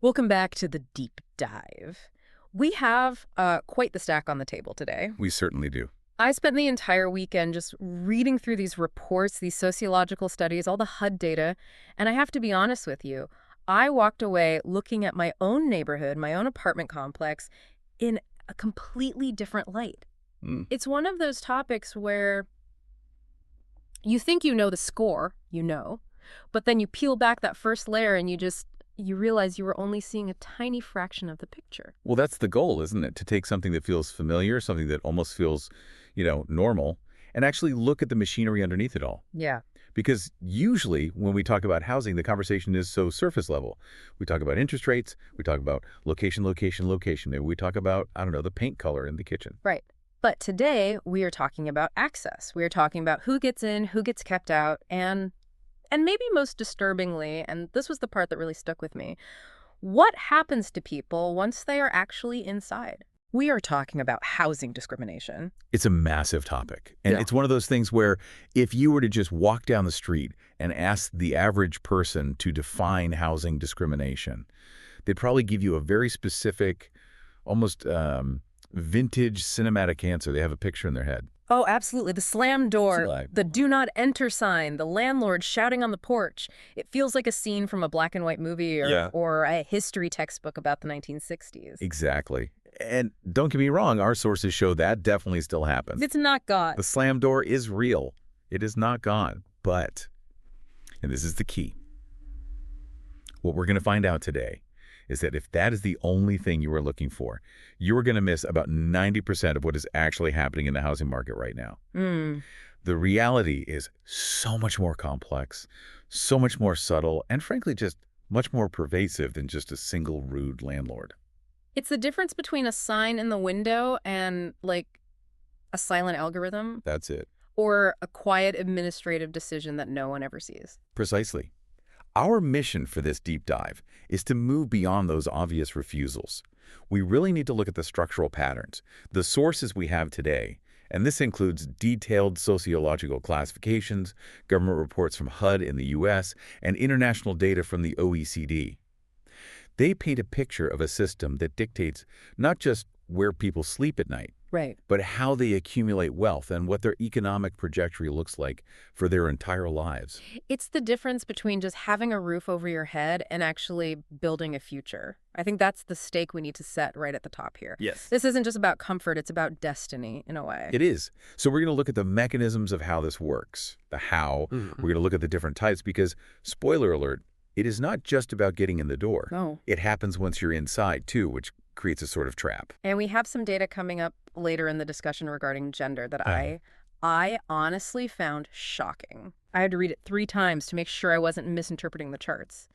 Welcome back to the deep dive. We have quite the stack on the table today. We certainly do. I spent the entire weekend just reading through these reports, these sociological studies, all the HUD data, and I have to be honest with you, I walked away looking at my own neighborhood, my own apartment complex, in a completely different light. It's one of those topics where you think you know the score, but then you peel back that first layer and you realize you were only seeing a tiny fraction of the picture. Well, that's the goal, isn't it? To take something that feels familiar, something that almost feels, normal, and actually look at the machinery underneath it all. Yeah. Because usually when we talk about housing, the conversation is so surface level. We talk about interest rates, we talk about location. Maybe we talk about, the paint color in the kitchen. Right. But today we are talking about access. We are talking about who gets in, who gets kept out, and maybe most disturbingly, and this was the part that really stuck with me, what happens to people once they are actually inside? We are talking about housing discrimination. It's a massive topic. And It's one of those things where if you were to just walk down the street and ask the average person to define housing discrimination, they'd probably give you a very specific, almost vintage cinematic answer. They have a picture in their head. Oh, absolutely. The slam door, the do not enter sign, the landlord shouting on the porch. It feels like a scene from a black and white movie or a history textbook about the 1960s. Exactly. And don't get me wrong, our sources show that definitely still happens. It's not gone. The slam door is real. It is not gone. But, and this is the key, what we're going to find out today is that if that is the only thing you are looking for, you are going to miss about 90% of what is actually happening in the housing market right now. The reality is so much more complex, so much more subtle, and frankly, just much more pervasive than just a single rude landlord. It's the difference between a sign in the window and, like, a silent algorithm. That's it. Or a quiet administrative decision that no one ever sees. Precisely. Our mission for this deep dive is to move beyond those obvious refusals. We really need to look at the structural patterns, the sources we have today, and this includes detailed sociological classifications, government reports from HUD in the U.S., and international data from the OECD. They paint a picture of a system that dictates not just where people sleep at night, but how they accumulate wealth and what their economic trajectory looks like for their entire lives. It's the difference between just having a roof over your head and actually building a future. I think that's the stake we need to set right at the top here. Yes. This isn't just about comfort, it's about destiny in a way. It is. So we're going to look at the mechanisms of how this works, the how. We're going to look at the different types because, spoiler alert, it is not just about getting in the door. No. It happens once you're inside, too, which creates a sort of trap. And we have some data coming up later in the discussion regarding gender that I honestly found shocking. I had to read it 3 times to make sure I wasn't misinterpreting the charts.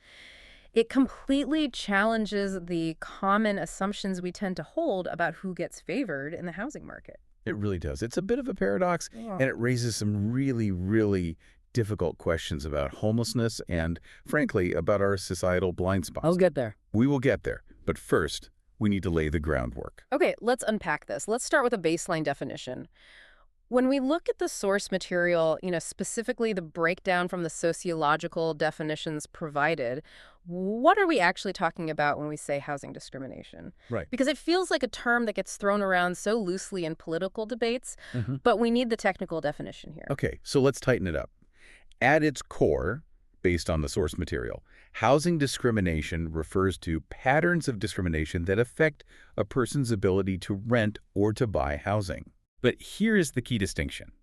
It completely challenges the common assumptions we tend to hold about who gets favored in the housing market. It really does. It's a bit of a paradox, and it raises some really, really difficult questions about homelessness and, frankly, about our societal blind spots. I'll get there. We will get there. But first, we need to lay the groundwork. Okay, let's unpack this. Let's start with a baseline definition. When we look at the source material, specifically the breakdown from the sociological definitions provided, what are we actually talking about when we say housing discrimination? Right. Because it feels like a term that gets thrown around so loosely in political debates, but we need the technical definition here. Okay, so let's tighten it up. At its core, based on the source material, housing discrimination refers to patterns of discrimination that affect a person's ability to rent or to buy housing. But here is the key distinction.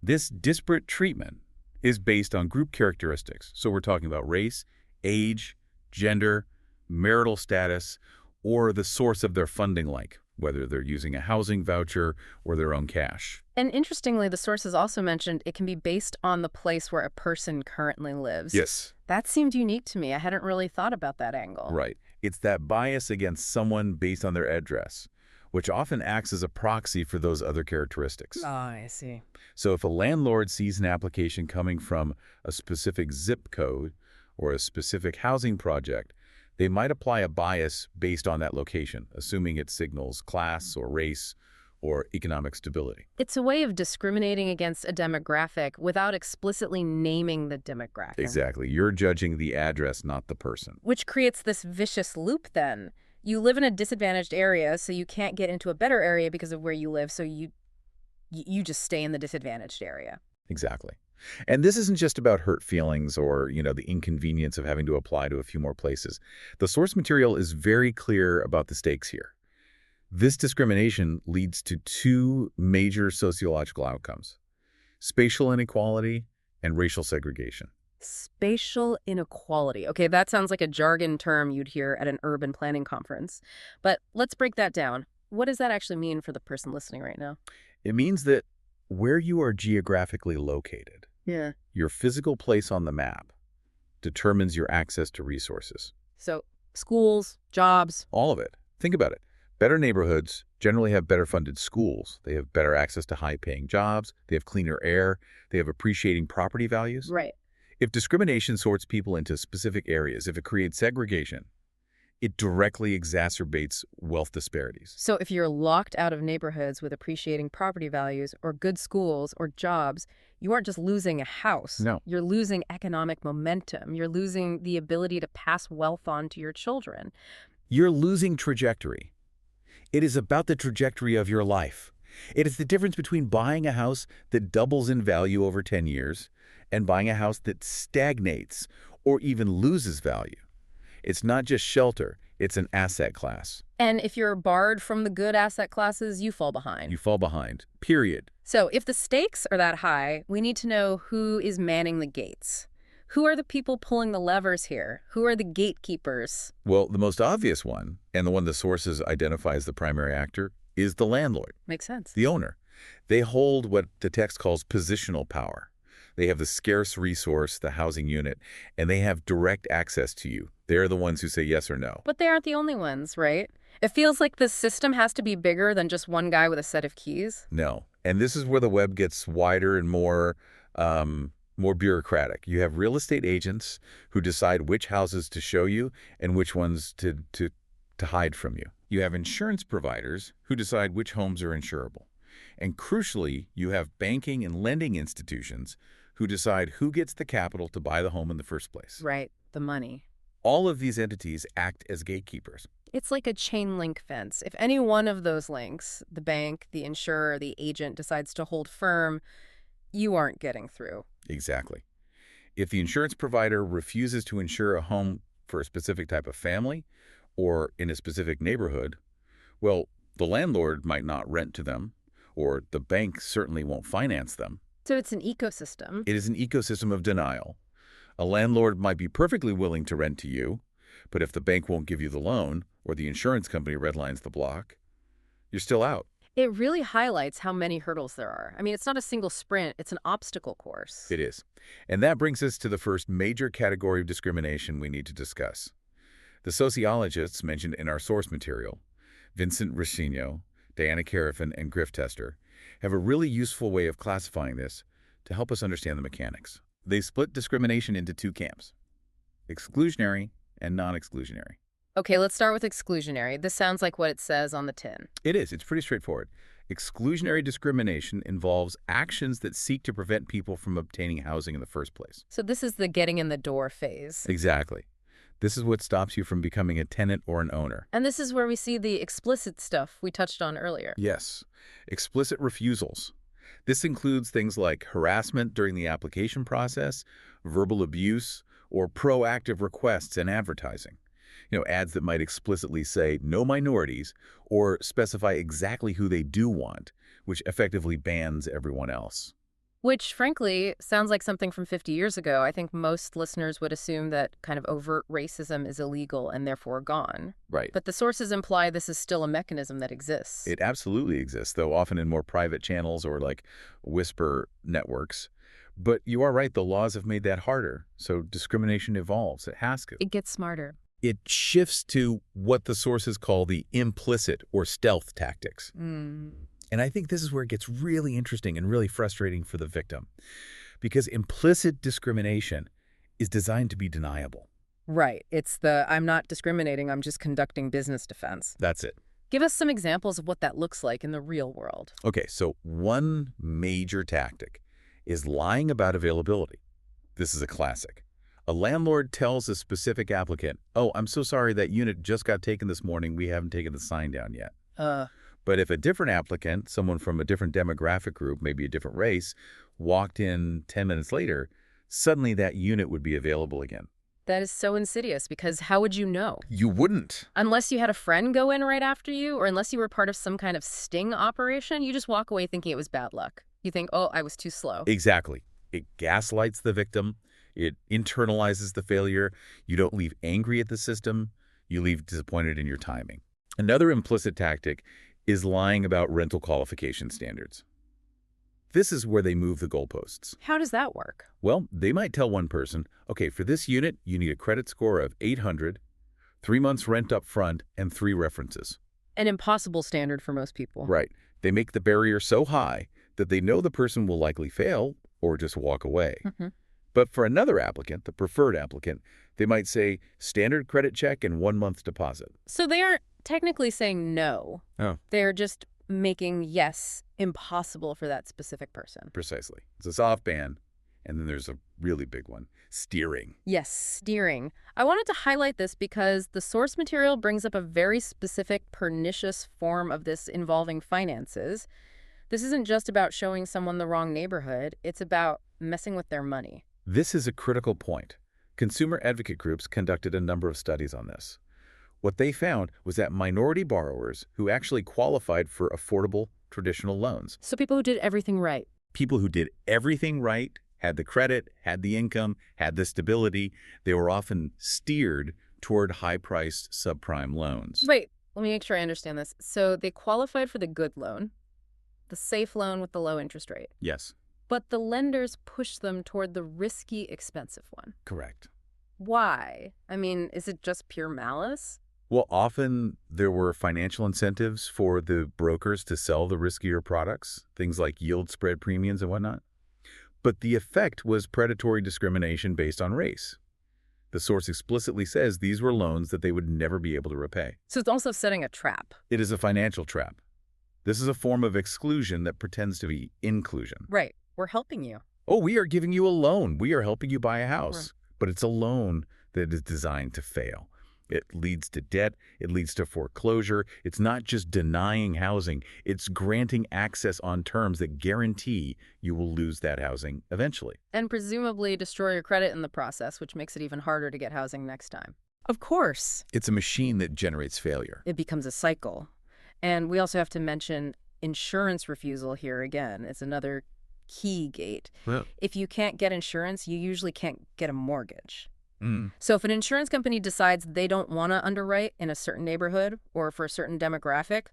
This disparate treatment is based on group characteristics. So we're talking about race, age, gender, marital status, or the source of their funding, like whether they're using a housing voucher or their own cash. And interestingly, the sources also mentioned it can be based on the place where a person currently lives. Yes. That seemed unique to me. I hadn't really thought about that angle. Right. It's that bias against someone based on their address, which often acts as a proxy for those other characteristics. Oh, I see. So if a landlord sees an application coming from a specific zip code or a specific housing project, they might apply a bias based on that location, assuming it signals class or race or economic stability. It's a way of discriminating against a demographic without explicitly naming the demographic. Exactly. You're judging the address, not the person. Which creates this vicious loop then. You live in a disadvantaged area, so you can't get into a better area because of where you live, so you just stay in the disadvantaged area. Exactly. And this isn't just about hurt feelings or, the inconvenience of having to apply to a few more places. The source material is very clear about the stakes here. This discrimination leads to two major sociological outcomes: spatial inequality and racial segregation. Spatial inequality. Okay, that sounds like a jargon term you'd hear at an urban planning conference. But let's break that down. What does that actually mean for the person listening right now? It means that where you are geographically located, Yeah. your physical place on the map, determines your access to resources. So, schools, jobs. All of it. Think about it. Better neighborhoods generally have better funded schools. They have better access to high-paying jobs. They have cleaner air. They have appreciating property values. Right. If discrimination sorts people into specific areas, if it creates segregation, it directly exacerbates wealth disparities. So if you're locked out of neighborhoods with appreciating property values or good schools or jobs, you aren't just losing a house. No. You're losing economic momentum. You're losing the ability to pass wealth on to your children. You're losing trajectory. It is about the trajectory of your life. It is the difference between buying a house that doubles in value over 10 years and buying a house that stagnates or even loses value. It's not just shelter, it's an asset class. And if you're barred from the good asset classes, you fall behind. You fall behind, period. So if the stakes are that high, we need to know who is manning the gates. Who are the people pulling the levers here? Who are the gatekeepers? Well, the most obvious one, and the one the sources identify as the primary actor, is the landlord, Makes sense. the owner. They hold what the text calls positional power. They have the scarce resource, the housing unit, and they have direct access to you. They're the ones who say yes or no. But they aren't the only ones, right? It feels like this system has to be bigger than just one guy with a set of keys. No. And this is where the web gets wider and more bureaucratic. You have real estate agents who decide which houses to show you and which ones to hide from you. You have insurance providers who decide which homes are insurable. And crucially, you have banking and lending institutions who decide who gets the capital to buy the home in the first place. Right, the money. All of these entities act as gatekeepers. It's like a chain link fence. If any one of those links, the bank, the insurer, the agent, decides to hold firm, you aren't getting through. Exactly. If the insurance provider refuses to insure a home for a specific type of family or in a specific neighborhood, well, the landlord might not rent to them, or the bank certainly won't finance them. So it's an ecosystem. It is an ecosystem of denial. A landlord might be perfectly willing to rent to you, but if the bank won't give you the loan or the insurance company redlines the block, you're still out. It really highlights how many hurdles there are. I mean, it's not a single sprint, it's an obstacle course. It is. And that brings us to the first major category of discrimination we need to discuss. The sociologists mentioned in our source material, Vincent Ricino, Diana Carafin, and Griff Tester, have a really useful way of classifying this to help us understand the mechanics. They split discrimination into two camps: exclusionary and non-exclusionary. Okay, let's start with exclusionary. This sounds like what it says on the tin. It is. It's pretty straightforward. Exclusionary discrimination involves actions that seek to prevent people from obtaining housing in the first place. So this is the getting in the door phase. Exactly. This is what stops you from becoming a tenant or an owner. And this is where we see the explicit stuff we touched on earlier. Yes. Explicit refusals. This includes things like harassment during the application process, verbal abuse, or proactive requests and advertising. Ads that might explicitly say no minorities or specify exactly who they do want, which effectively bans everyone else. Which, frankly, sounds like something from 50 years ago. I think most listeners would assume that kind of overt racism is illegal and therefore gone. Right. But the sources imply this is still a mechanism that exists. It absolutely exists, though often in more private channels or like whisper networks. But you are right, the laws have made that harder. So discrimination evolves. It has to. It gets smarter. It shifts to what the sources call the implicit or stealth tactics. And I think this is where it gets really interesting and really frustrating for the victim, because implicit discrimination is designed to be deniable. Right. It's the I'm not discriminating, I'm just conducting business defense. That's it. Give us some examples of what that looks like in the real world. Okay, so one major tactic is lying about availability. This is a classic. A landlord tells a specific applicant, "Oh, I'm so sorry that unit just got taken this morning. We haven't taken the sign down yet." Uh, But if a different applicant, someone from a different demographic group, maybe a different race, walked in 10 minutes later, suddenly that unit would be available again. that is so insidious because how would you know? You wouldn't. Unless you had a friend go in right after you, or unless you were part of some kind of sting operation, you just walk away thinking it was bad luck. You think, oh, I was too slow. Exactly. It gaslights the victim. It internalizes the failure. You don't leave angry at the system. You leave disappointed in your timing. Another implicit tactic is lying about rental qualification standards. This is where they move the goalposts. How does that work? Well, they might tell one person, okay, for this unit, you need a credit score of 800, 3 months rent up front, and 3 references. An impossible standard for most people. Right. They make the barrier so high that they know the person will likely fail or just walk away. Mhm. But for another applicant, the preferred applicant, they might say standard credit check and 1 month's deposit. So they aren't technically saying no. Oh. They're just making yes impossible for that specific person. Precisely. It's a soft ban, and then there's a really big one, steering. Yes, steering. I wanted to highlight this because the source material brings up a very specific pernicious form of this involving finances. This isn't just about showing someone the wrong neighborhood. It's about messing with their money. This is a critical point. Consumer advocate groups conducted a number of studies on this. What they found was that minority borrowers who actually qualified for affordable traditional loans, So people who did everything right. people who did everything right, had the credit, had the income, had the stability, they were often steered toward high-priced subprime loans. Wait, let me make sure I understand this. So they qualified for the good loan, the safe loan with the low interest rate, Yes, but the lenders pushed them toward the risky, expensive one. correct. Why? I mean, is it just pure malice? Well, often there were financial incentives for the brokers to sell the riskier products, things like yield spread premiums and whatnot. But the effect was predatory discrimination based on race. The source explicitly says these were loans that they would never be able to repay. So it's also setting a trap. It is a financial trap. This is a form of exclusion that pretends to be inclusion. Right. We're helping you. Oh, we are giving you a loan. We are helping you buy a house. But it's a loan that is designed to fail. It leads to debt. It leads to foreclosure. It's not just denying housing. It's granting access on terms that guarantee you will lose that housing eventually. And presumably destroy your credit in the process, which makes it even harder to get housing next time. Of course. It's a machine that generates failure. It becomes a cycle. And we also have to mention insurance refusal here again. It's another key gate. Well. If you can't get insurance, you usually can't get a mortgage. Mm. So if an insurance company decides they don't want to underwrite in a certain neighborhood or for a certain demographic,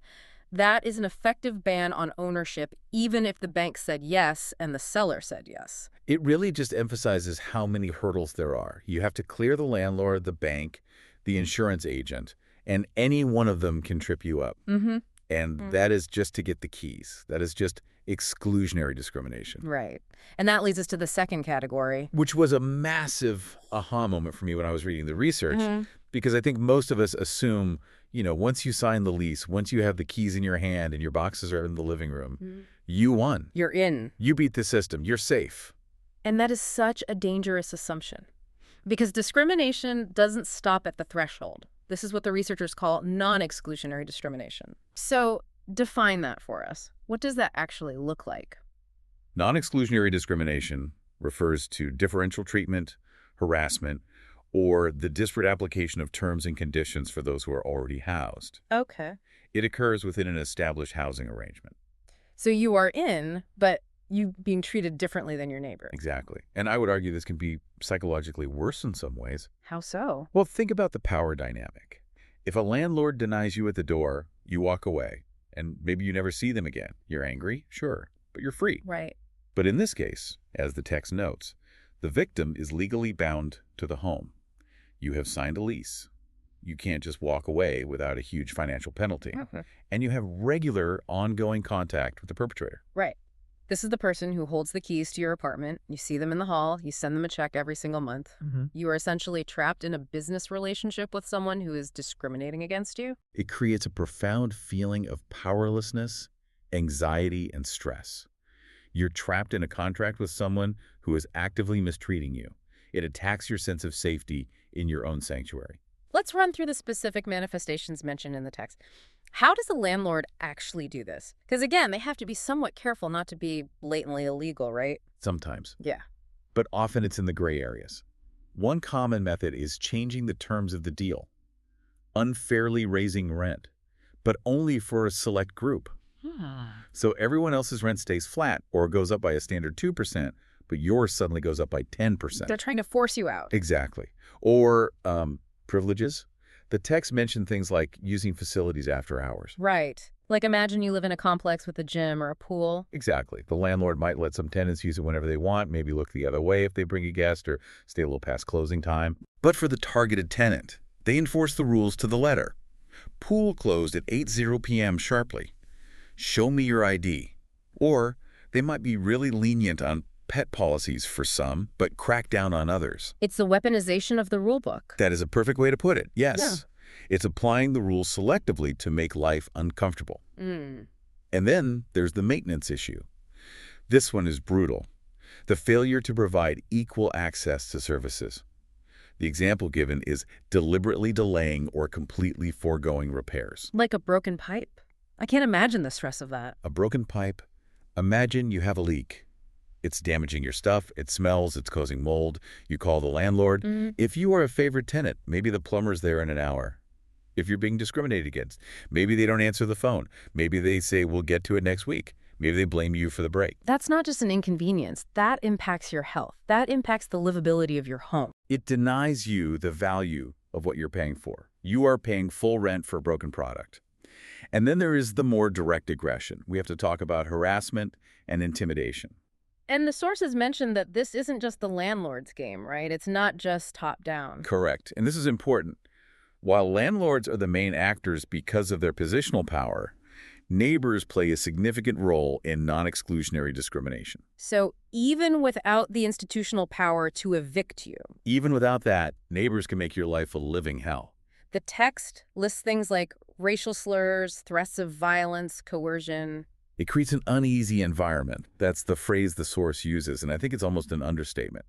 that is an effective ban on ownership, even if the bank said yes and the seller said yes. It really just emphasizes how many hurdles there are. You have to clear the landlord, the bank, the insurance agent, and any one of them can trip you up. Mm-hmm. And that is just to get the keys. That is just exclusionary discrimination. Right. And that leads us to the second category. Which was a massive aha moment for me when I was reading the research, because I think most of us assume, once you sign the lease, once you have the keys in your hand and your boxes are in the living room, you won. You're in. You beat the system. You're safe. And that is such a dangerous assumption because discrimination doesn't stop at the threshold. This is what the researchers call non-exclusionary discrimination. So define that for us. What does that actually look like? Non-exclusionary discrimination refers to differential treatment, harassment, or the disparate application of terms and conditions for those who are already housed. Okay. It occurs within an established housing arrangement. So you are in, but you being treated differently than your neighbor. Exactly. And I would argue this can be psychologically worse in some ways. How so? Well, think about the power dynamic. If a landlord denies you at the door, you walk away, and maybe you never see them again. You're angry, sure, but you're free. Right. But in this case, as the text notes, the victim is legally bound to the home. You have signed a lease. You can't just walk away without a huge financial penalty. And you have regular, ongoing contact with the perpetrator. Right. This is the person who holds the keys to your apartment. You see them in the hall. You send them a check every single month. You are essentially trapped in a business relationship with someone who is discriminating against you. It creates a profound feeling of powerlessness, anxiety, and stress. You're trapped in a contract with someone who is actively mistreating you. It attacks your sense of safety in your own sanctuary. Let's run through the specific manifestations mentioned in the text. How does a landlord actually do this? Because again, they have to be somewhat careful not to be blatantly illegal, right? Sometimes. Yeah. But often it's in the gray areas. One common method is changing the terms of the deal, unfairly raising rent, but only for a select group. So everyone else's rent stays flat or goes up by a standard 2%, but yours suddenly goes up by 10%. They're trying to force you out. Exactly. Or privileges. The text mentioned things like using facilities after hours. Right. Like imagine you live in a complex with a gym or a pool. Exactly. The landlord might let some tenants use it whenever they want, maybe look the other way if they bring a guest or stay a little past closing time. But for the targeted tenant, they enforce the rules to the letter. Pool closed at 8:00 p.m. sharply. Show me your ID. Or they might be really lenient on pet policies for some, but crack down on others. It's the weaponization of the rule book. That is a perfect way to put it, yes. It's applying the rules selectively to make life uncomfortable. And then there's the maintenance issue. This one is brutal. The failure to provide equal access to services. The example given is deliberately delaying or completely foregoing repairs. Like a broken pipe. I can't imagine the stress of that. A broken pipe. Imagine you have a leak. It's damaging your stuff, it smells, it's causing mold. You call the landlord. If you are a favorite tenant, maybe the plumber's there in an hour. If you're being discriminated against, maybe they don't answer the phone. Maybe they say, we'll get to it next week. Maybe they blame you for the break. That's not just an inconvenience. That impacts your health. That impacts the livability of your home. It denies you the value of what you're paying for. You are paying full rent for a broken product. And then there is the more direct aggression. We have to talk about harassment and intimidation. And the sources mentioned that this isn't just the landlord's game, right? It's not just top-down. Correct. And this is important. While landlords are the main actors because of their positional power, neighbors play a significant role in non-exclusionary discrimination. So even without the institutional power to evict you, Even without that, neighbors can make your life a living hell. the text lists things like racial slurs, threats of violence, coercion. It creates an uneasy environment. That's the phrase the source uses, and I think it's almost an understatement.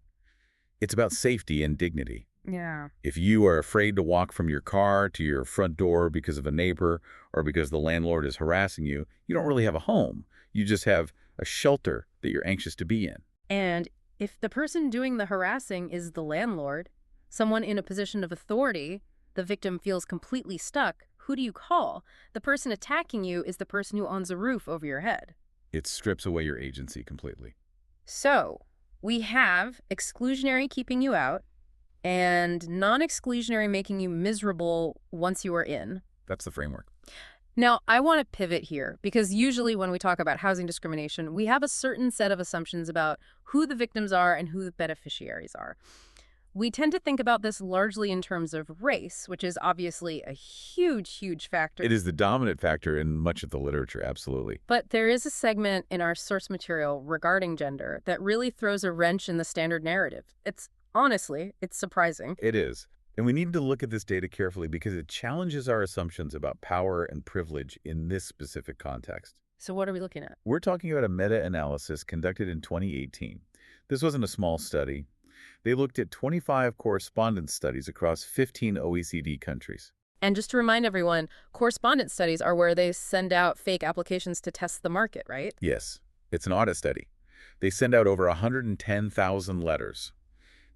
It's about safety and dignity. Yeah. If you are afraid to walk from your car to your front door because of a neighbor or because the landlord is harassing you, you don't really have a home. You just have a shelter that you're anxious to be in. And if the person doing the harassing is the landlord, someone in a position of authority, the victim feels completely stuck. Who do you call? The person attacking you is the person who owns a roof over your head. It strips away your agency completely. So we have exclusionary keeping you out and non-exclusionary making you miserable once you are in. That's the framework. Now, I want to pivot here because usually when we talk about housing discrimination, we have a certain set of assumptions about who the victims are and who the beneficiaries are. We tend to think about this largely in terms of race, which is obviously a huge, huge factor. It is the dominant factor in much of the literature, absolutely. But there is a segment in our source material regarding gender that really throws a wrench in the standard narrative. Honestly, it's surprising. It is. And we need to look at this data carefully because it challenges our assumptions about power and privilege in this specific context. So what are we looking at? We're talking about a meta-analysis conducted in 2018. This wasn't a small study. They looked at 25 correspondence studies across 15 OECD countries. And just to remind everyone, correspondence studies are where they send out fake applications to test the market, right? Yes, it's an audit study. They send out over 110,000 letters.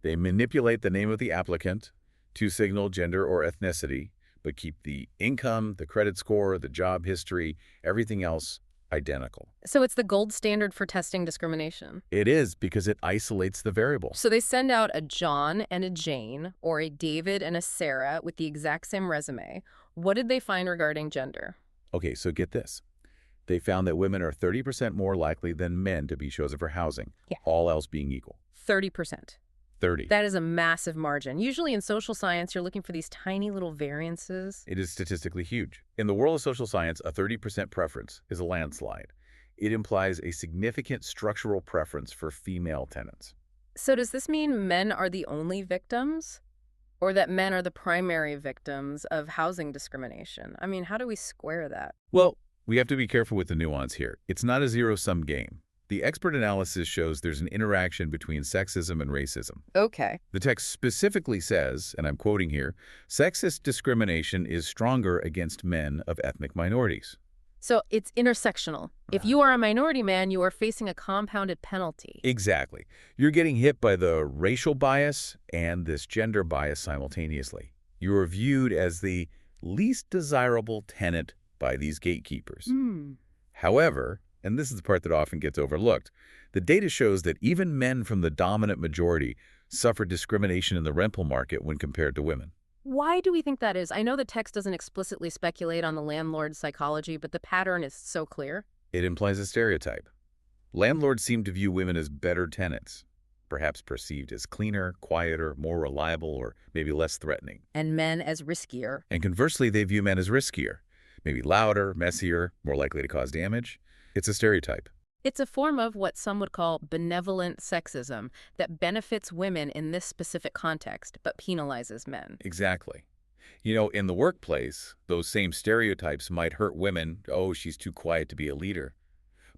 They manipulate the name of the applicant to signal gender or ethnicity, but keep the income, the credit score, the job history, everything else identical. So it's the gold standard for testing discrimination. It is because it isolates the variable. So they send out a John and a Jane or a David and a Sarah with the exact same resume. What did they find regarding gender? Okay, so get this. They found that women are 30% more likely than men to be chosen for housing, all else being equal. 30%. 30. That is a massive margin. Usually in social science, you're looking for these tiny little variances. It is statistically huge. In the world of social science, a 30% preference is a landslide. It implies a significant structural preference for female tenants. So does this mean men are the only victims? Or that men are the primary victims of housing discrimination? I mean, how do we square that? Well, we have to be careful with the nuance here. It's not a zero-sum game. The expert analysis shows there's an interaction between sexism and racism. Okay. The text specifically says, and I'm quoting here, sexist discrimination is stronger against men of ethnic minorities. So it's intersectional. If you are a minority man, you are facing a compounded penalty. Exactly. You're getting hit by the racial bias and this gender bias simultaneously. You are viewed as the least desirable tenant by these gatekeepers. However, and this is the part that often gets overlooked, the data shows that even men from the dominant majority suffer discrimination in the rental market when compared to women. Why do we think that is? I know the text doesn't explicitly speculate on the landlord's psychology, but the pattern is so clear. It implies a stereotype. Landlords seem to view women as better tenants, perhaps perceived as cleaner, quieter, more reliable, or maybe less threatening. And men as riskier. And conversely, they view men as riskier, maybe louder, messier, more likely to cause damage. It's a stereotype. It's a form of what some would call benevolent sexism that benefits women in this specific context, but penalizes men. Exactly. You know, in the workplace, those same stereotypes might hurt women. Oh, she's too quiet to be a leader.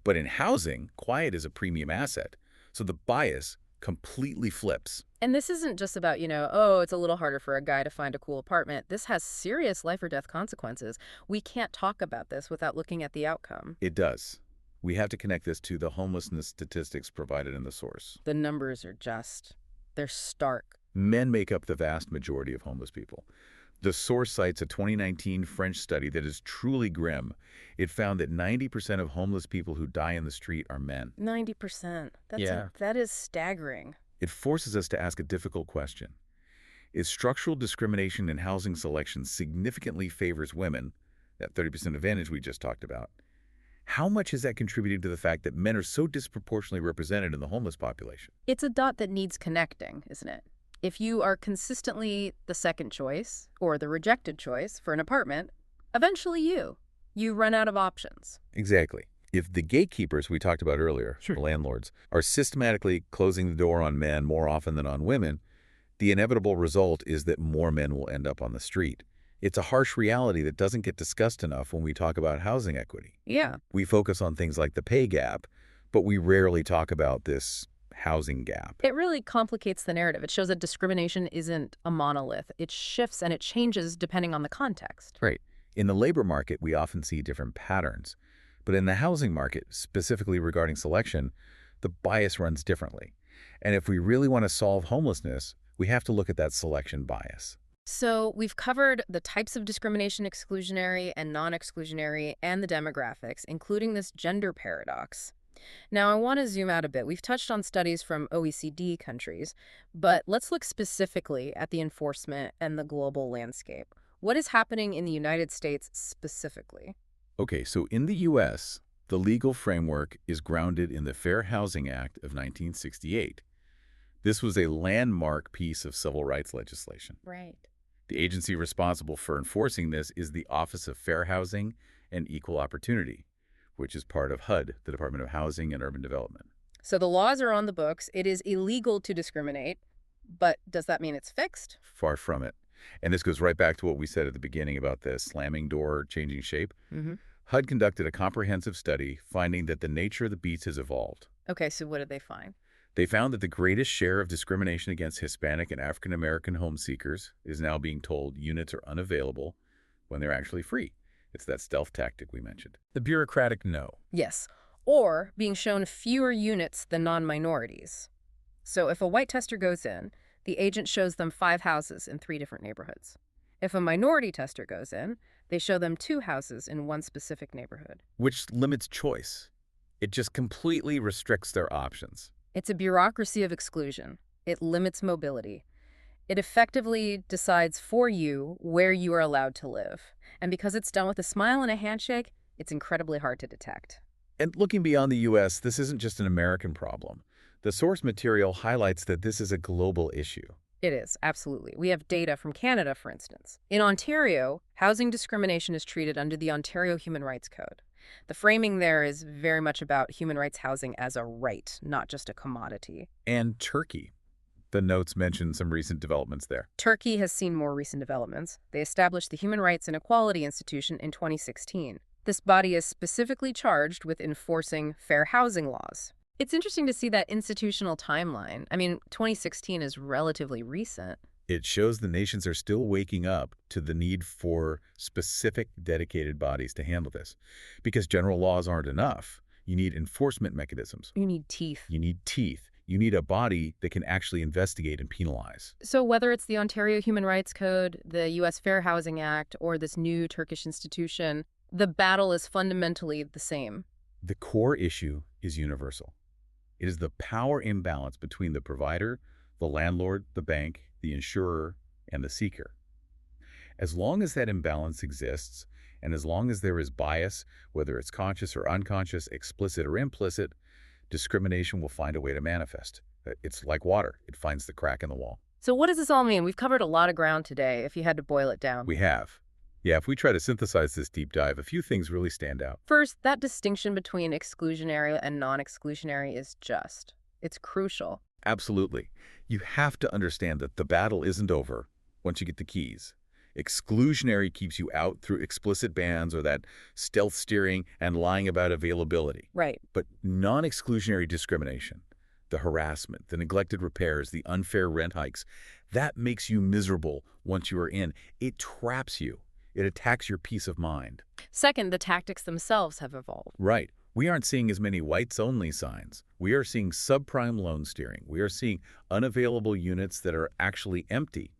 But in housing, quiet is a premium asset. So the bias completely flips. And this isn't just about, oh, it's a little harder for a guy to find a cool apartment. This has serious life or death consequences. We can't talk about this without looking at the outcome. It does. We have to connect this to the homelessness statistics provided in the source. The numbers are they're stark. Men make up the vast majority of homeless people. The source cites a 2019 French study that is truly grim. It found that 90% of homeless people who die in the street are men. 90%. Yeah. That is staggering. It forces us to ask a difficult question. If structural discrimination in housing selection significantly favors women, that 30% advantage we just talked about, how much is that contributing to the fact that men are so disproportionately represented in the homeless population? It's a dot that needs connecting, isn't it? If you are consistently the second choice or the rejected choice for an apartment, eventually you run out of options. Exactly. If the gatekeepers we talked about earlier, the landlords, are systematically closing the door on men more often than on women, the inevitable result is that more men will end up on the street. It's a harsh reality that doesn't get discussed enough when we talk about housing equity. Yeah. We focus on things like the pay gap, but we rarely talk about this housing gap. It really complicates the narrative. It shows that discrimination isn't a monolith. It shifts and it changes depending on the context. Right. In the labor market, we often see different patterns. But in the housing market, specifically regarding selection, the bias runs differently. And if we really want to solve homelessness, we have to look at that selection bias. So we've covered the types of discrimination, exclusionary and non-exclusionary, and the demographics, including this gender paradox. Now, I want to zoom out a bit. We've touched on studies from OECD countries, but let's look specifically at the enforcement and the global landscape. What is happening in the United States specifically? Okay, so in the U.S., the legal framework is grounded in the Fair Housing Act of 1968. This was a landmark piece of civil rights legislation. Right. The agency responsible for enforcing this is the Office of Fair Housing and Equal Opportunity, which is part of HUD, the Department of Housing and Urban Development. So the laws are on the books. It is illegal to discriminate, but does that mean it's fixed? Far from it. And this goes right back to what we said at the beginning about the slamming door changing shape. HUD conducted a comprehensive study finding that the nature of the beats has evolved. Okay, so what did they find? They found that the greatest share of discrimination against Hispanic and African American home seekers is now being told units are unavailable when they're actually free. It's that stealth tactic we mentioned. The bureaucratic no. Yes, or being shown fewer units than non-minorities. So if a white tester goes in, the agent shows them 5 houses in 3 different neighborhoods. If a minority tester goes in, they show them 2 houses in one specific neighborhood. Which limits choice. It just completely restricts their options. It's a bureaucracy of exclusion. It limits mobility. It effectively decides for you where you are allowed to live. And because it's done with a smile and a handshake, it's incredibly hard to detect. And looking beyond the U.S., this isn't just an American problem. The source material highlights that this is a global issue. It is, absolutely. We have data from Canada, for instance. In Ontario, housing discrimination is treated under the Ontario Human Rights Code. The framing there is very much about human rights housing as a right, not just a commodity. And Turkey. The notes mention some recent developments there. Turkey has seen more recent developments. They established the Human Rights and Equality Institution in 2016. This body is specifically charged with enforcing fair housing laws. It's interesting to see that institutional timeline. I mean, 2016 is relatively recent. It shows the nations are still waking up to the need for specific, dedicated bodies to handle this. Because general laws aren't enough. You need enforcement mechanisms. You need teeth. You need teeth. You need a body that can actually investigate and penalize. So whether it's the Ontario Human Rights Code, the U.S. Fair Housing Act, or this new Turkish institution, the battle is fundamentally the same. The core issue is universal. It is the power imbalance between the provider, the landlord, the bank, the insurer, and the seeker. As long as that imbalance exists, and as long as there is bias, whether it's conscious or unconscious, explicit or implicit, discrimination will find a way to manifest. It's like water. It finds the crack in the wall. So what does this all mean? We've covered a lot of ground today, if you had to boil it down. We have. Yeah, if we try to synthesize this deep dive, a few things really stand out. First, that distinction between exclusionary and non-exclusionary is just. It's crucial. Absolutely. You have to understand that the battle isn't over once you get the keys. Exclusionary keeps you out through explicit bans or that stealth steering and lying about availability. Right. But non-exclusionary discrimination, the harassment, the neglected repairs, the unfair rent hikes, that makes you miserable once you are in. It traps you. It attacks your peace of mind. Second, the tactics themselves have evolved. Right. We aren't seeing as many whites-only signs. We are seeing subprime loan steering. We are seeing unavailable units that are actually empty.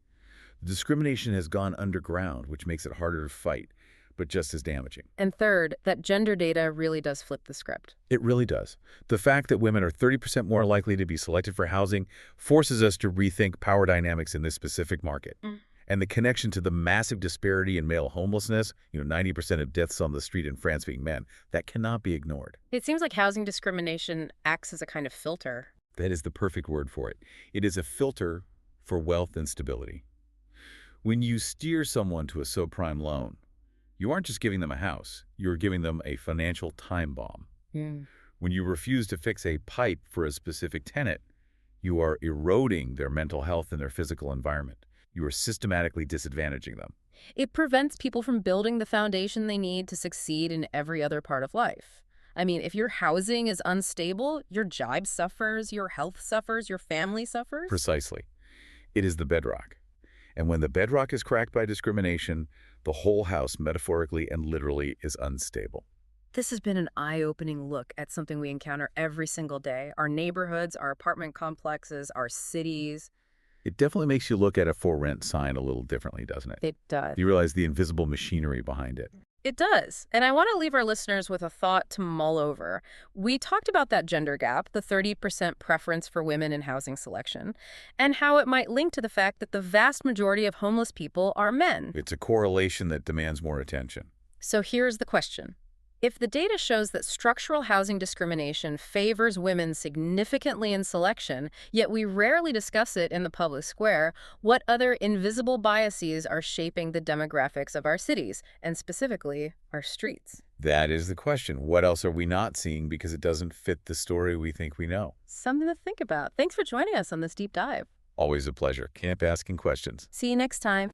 The discrimination has gone underground, which makes it harder to fight, but just as damaging. And third, that gender data really does flip the script. It really does. The fact that women are 30% more likely to be selected for housing forces us to rethink power dynamics in this specific market. And the connection to the massive disparity in male homelessness, 90% of deaths on the street in France being men, that cannot be ignored. It seems like housing discrimination acts as a kind of filter. That is the perfect word for it. It is a filter for wealth and stability. When you steer someone to a subprime loan, you aren't just giving them a house, you're giving them a financial time bomb. When you refuse to fix a pipe for a specific tenant, you are eroding their mental health and their physical environment. You are systematically disadvantaging them. It prevents people from building the foundation they need to succeed in every other part of life. I mean, if your housing is unstable, your job suffers, your health suffers, your family suffers. Precisely. It is the bedrock. And when the bedrock is cracked by discrimination, the whole house, metaphorically and literally, is unstable. This has been an eye-opening look at something we encounter every single day. Our neighborhoods, our apartment complexes, our cities. It definitely makes you look at a for rent sign a little differently, doesn't it? It does. You realize the invisible machinery behind it. It does. And I want to leave our listeners with a thought to mull over. We talked about that gender gap, the 30% preference for women in housing selection, and how it might link to the fact that the vast majority of homeless people are men. It's a correlation that demands more attention. So here's the question. If the data shows that structural housing discrimination favors women significantly in selection, yet we rarely discuss it in the public square, what other invisible biases are shaping the demographics of our cities, and specifically our streets? That is the question. What else are we not seeing because it doesn't fit the story we think we know? Something to think about. Thanks for joining us on this deep dive. Always a pleasure. Keep asking questions. See you next time.